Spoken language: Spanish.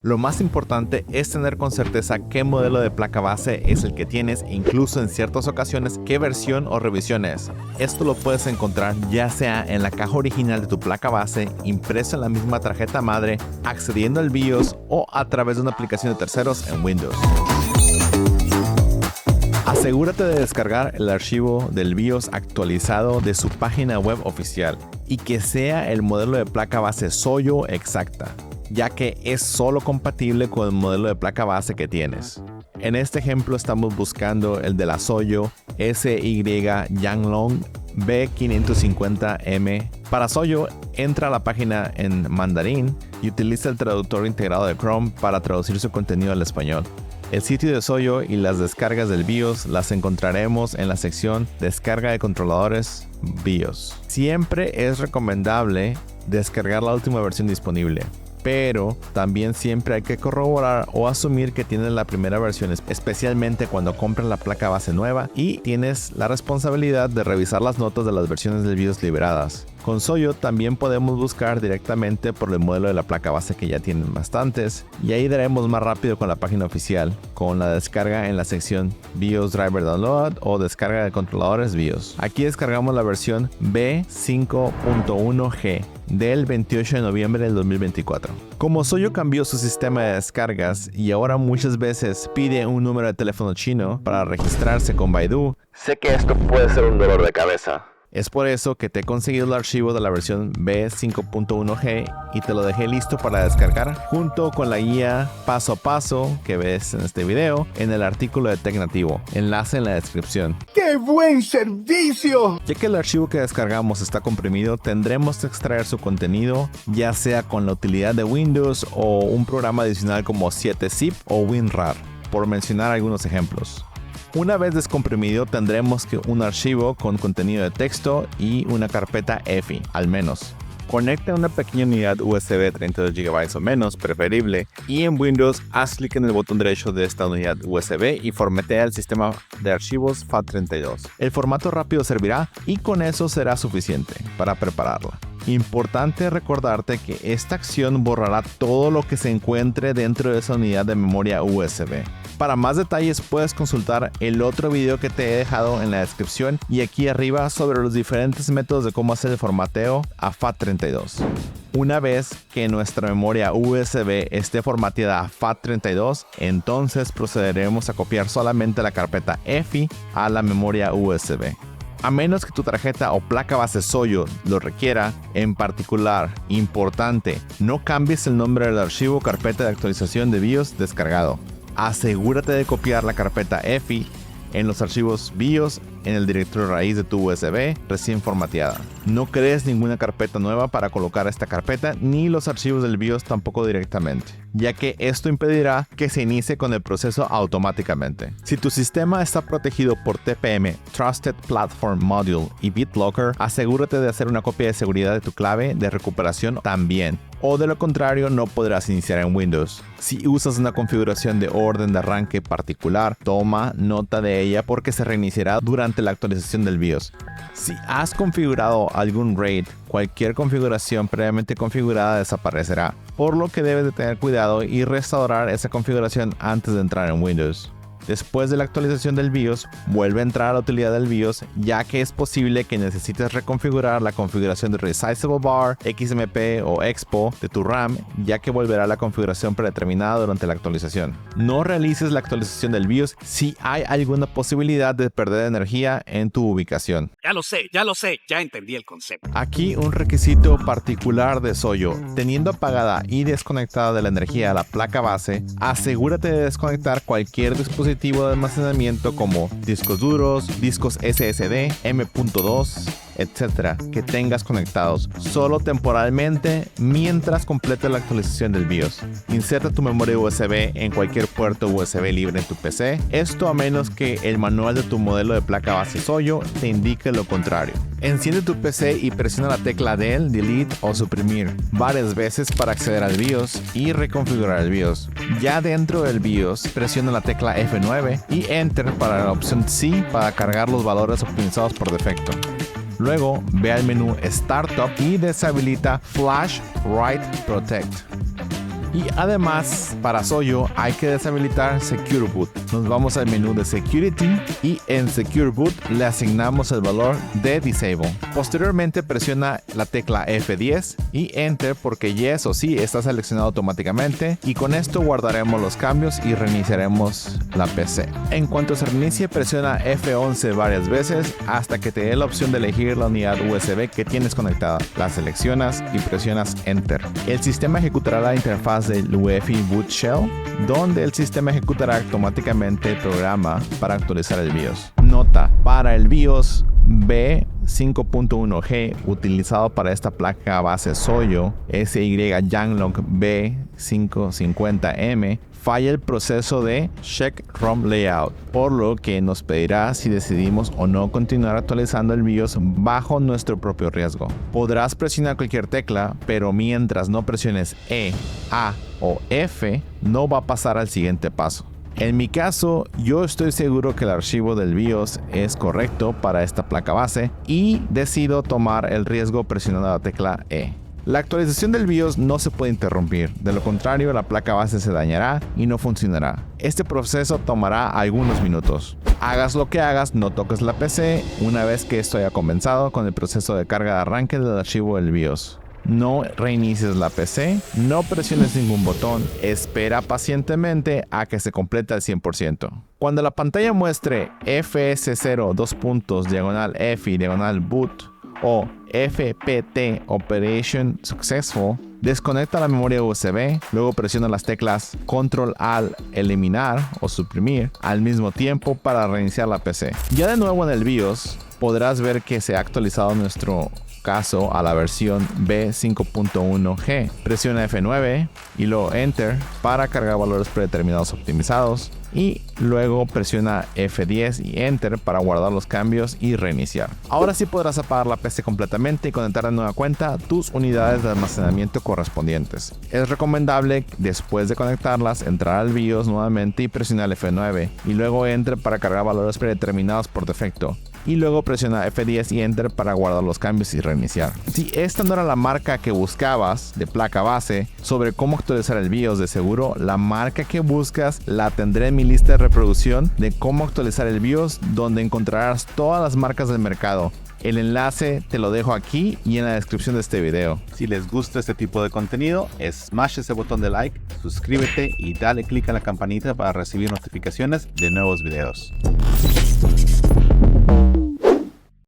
Lo más importante es tener con certeza qué modelo de placa base es el que tienes e incluso en ciertas ocasiones qué versión o revisión es. Esto lo puedes encontrar ya sea en la caja original de tu placa base, impreso en la misma tarjeta madre, accediendo al BIOS o a través de una aplicación de terceros en Windows. Asegúrate de descargar el archivo del BIOS actualizado de su página web oficial y que sea el modelo de placa base Soyo exacta, ya que es solo compatible con el modelo de placa base que tienes. En este ejemplo estamos buscando el de la Soyo SY Yanglong B550M. Para Soyo, entra a la página en mandarín y utiliza el traductor integrado de Chrome para traducir su contenido al español. El sitio de Soyo y las descargas del BIOS las encontraremos en la sección Descarga de controladores BIOS. Siempre es recomendable descargar la última versión disponible, pero también siempre hay que corroborar o asumir que tienes la primera versión, especialmente cuando compras la placa base nueva y tienes la responsabilidad de revisar las notas de las versiones del BIOS liberadas. Con Soyo también podemos buscar directamente por el modelo de la placa base que ya tienen bastantes, y ahí daremos más rápido con la página oficial, con la descarga en la sección BIOS Driver Download o descarga de controladores BIOS. Aquí descargamos la versión B5.1G del 28 de noviembre del 2024. Como Soyo cambió su sistema de descargas y ahora muchas veces pide un número de teléfono chino para registrarse con Baidu, sé que esto puede ser un dolor de cabeza. Es por eso que te he conseguido el archivo de la versión B5.1G y te lo dejé listo para descargar junto con la guía paso a paso que ves en este video en el artículo de TecNativo. Enlace en la descripción. ¡Qué buen servicio! Ya que el archivo que descargamos está comprimido, tendremos que extraer su contenido, ya sea con la utilidad de Windows o un programa adicional como 7zip o WinRAR, por mencionar algunos ejemplos. Una vez descomprimido, tendremos un archivo con contenido de texto y una carpeta EFI, al menos. Conecta una pequeña unidad USB 32 GB o menos, preferible, y en Windows haz clic en el botón derecho de esta unidad USB y formatea el sistema de archivos FAT32. El formato rápido servirá y con eso será suficiente para prepararla. Importante recordarte que esta acción borrará todo lo que se encuentre dentro de esa unidad de memoria USB. Para más detalles puedes consultar el otro video que te he dejado en la descripción y aquí arriba sobre los diferentes métodos de cómo hacer el formateo a FAT32. Una vez que nuestra memoria USB esté formateada a FAT32, entonces procederemos a copiar solamente la carpeta EFI a la memoria USB. A menos que tu tarjeta o placa base Soyo lo requiera, en particular, importante, no cambies el nombre del archivo o carpeta de actualización de BIOS descargado. Asegúrate de copiar la carpeta EFI en los archivos BIOS en el directorio raíz de tu USB recién formateada. No crees ninguna carpeta nueva para colocar esta carpeta ni los archivos del BIOS tampoco directamente, ya que esto impedirá que se inicie con el proceso automáticamente. Si tu sistema está protegido por TPM, Trusted Platform Module y BitLocker, asegúrate de hacer una copia de seguridad de tu clave de recuperación también, o de lo contrario no podrás iniciar en Windows. Si usas una configuración de orden de arranque particular, toma nota de ella porque se reiniciará durante la actualización del BIOS. Si has configurado algún RAID, cualquier configuración previamente configurada desaparecerá, por lo que debes de tener cuidado y restaurar esa configuración antes de entrar en Windows. Después de la actualización del BIOS, vuelve a entrar a la utilidad del BIOS, ya que es posible que necesites reconfigurar la configuración de Resizable Bar, XMP o Expo de tu RAM, ya que volverá a la configuración predeterminada durante la actualización. No realices la actualización del BIOS si hay alguna posibilidad de perder energía en tu ubicación. Ya lo sé, ya entendí el concepto. Aquí un requisito particular de Soyo: teniendo apagada y desconectada de la energía la placa base, asegúrate de desconectar cualquier dispositivo de almacenamiento como discos duros, discos SSD, M.2, etc. que tengas conectados solo temporalmente mientras completa la actualización del BIOS. Inserta tu memoria USB en cualquier puerto USB libre en tu PC, esto a menos que el manual de tu modelo de placa base Soyo te indique lo contrario. Enciende tu PC y presiona la tecla Del, Delete o Suprimir varias veces para acceder al BIOS y reconfigurar el BIOS. Ya dentro del BIOS, presiona la tecla F9 y Enter para la opción C para cargar los valores optimizados por defecto. Luego, ve al menú Startup y deshabilita Flash Write Protect. Y además, para Soyo hay que deshabilitar Secure Boot. Nos vamos al menú de Security y en Secure Boot le asignamos el valor de Disable. Posteriormente presiona la tecla F10 y Enter porque yes o sí está seleccionado automáticamente, y con esto guardaremos los cambios y reiniciaremos la PC. En cuanto se reinicie, presiona F11 varias veces hasta que te dé la opción de elegir la unidad USB que tienes conectada. La seleccionas y presionas Enter. El sistema ejecutará la interfaz del UEFI Boot Shell, donde el sistema ejecutará automáticamente el programa para actualizar el BIOS. Nota: para el BIOS B5.1G utilizado para esta placa base Soyo SY Yanglong B550M, falla el proceso de Check ROM Layout, por lo que nos pedirá si decidimos o no continuar actualizando el BIOS bajo nuestro propio riesgo. Podrás presionar cualquier tecla, pero mientras no presiones E, A o F, no va a pasar al siguiente paso. En mi caso, yo estoy seguro que el archivo del BIOS es correcto para esta placa base y decido tomar el riesgo presionando la tecla E. La actualización del BIOS no se puede interrumpir, de lo contrario la placa base se dañará y no funcionará. Este proceso tomará algunos minutos. Hagas lo que hagas, no toques la PC una vez que esto haya comenzado con el proceso de carga de arranque del archivo del BIOS. No reinicies la PC, no presiones ningún botón, espera pacientemente a que se complete al 100%. Cuando la pantalla muestre FS0 F boot o FPT Operation Successful, desconecta la memoria USB, luego presiona las teclas Control Alt eliminar o suprimir al mismo tiempo para reiniciar la PC. Ya de nuevo en el BIOS podrás ver que se ha actualizado nuestro caso a la versión B5.1G. Presiona F9 y luego Enter para cargar valores predeterminados optimizados, y luego presiona F10 y Enter para guardar los cambios y reiniciar. Ahora sí podrás apagar la PC completamente y conectar de nueva cuenta tus unidades de almacenamiento correspondientes. Es recomendable, después de conectarlas, entrar al BIOS nuevamente y presionar F9 y luego Enter para cargar valores predeterminados por defecto, y luego presiona F10 y Enter para guardar los cambios y reiniciar. Si esta no era la marca que buscabas de placa base sobre cómo actualizar el BIOS, de seguro la marca que buscas la tendré en mi lista de reproducción de cómo actualizar el BIOS, donde encontrarás todas las marcas del mercado. El enlace te lo dejo aquí y en la descripción de este video. Si les gusta este tipo de contenido, smash ese botón de like, suscríbete y dale click a la campanita para recibir notificaciones de nuevos videos.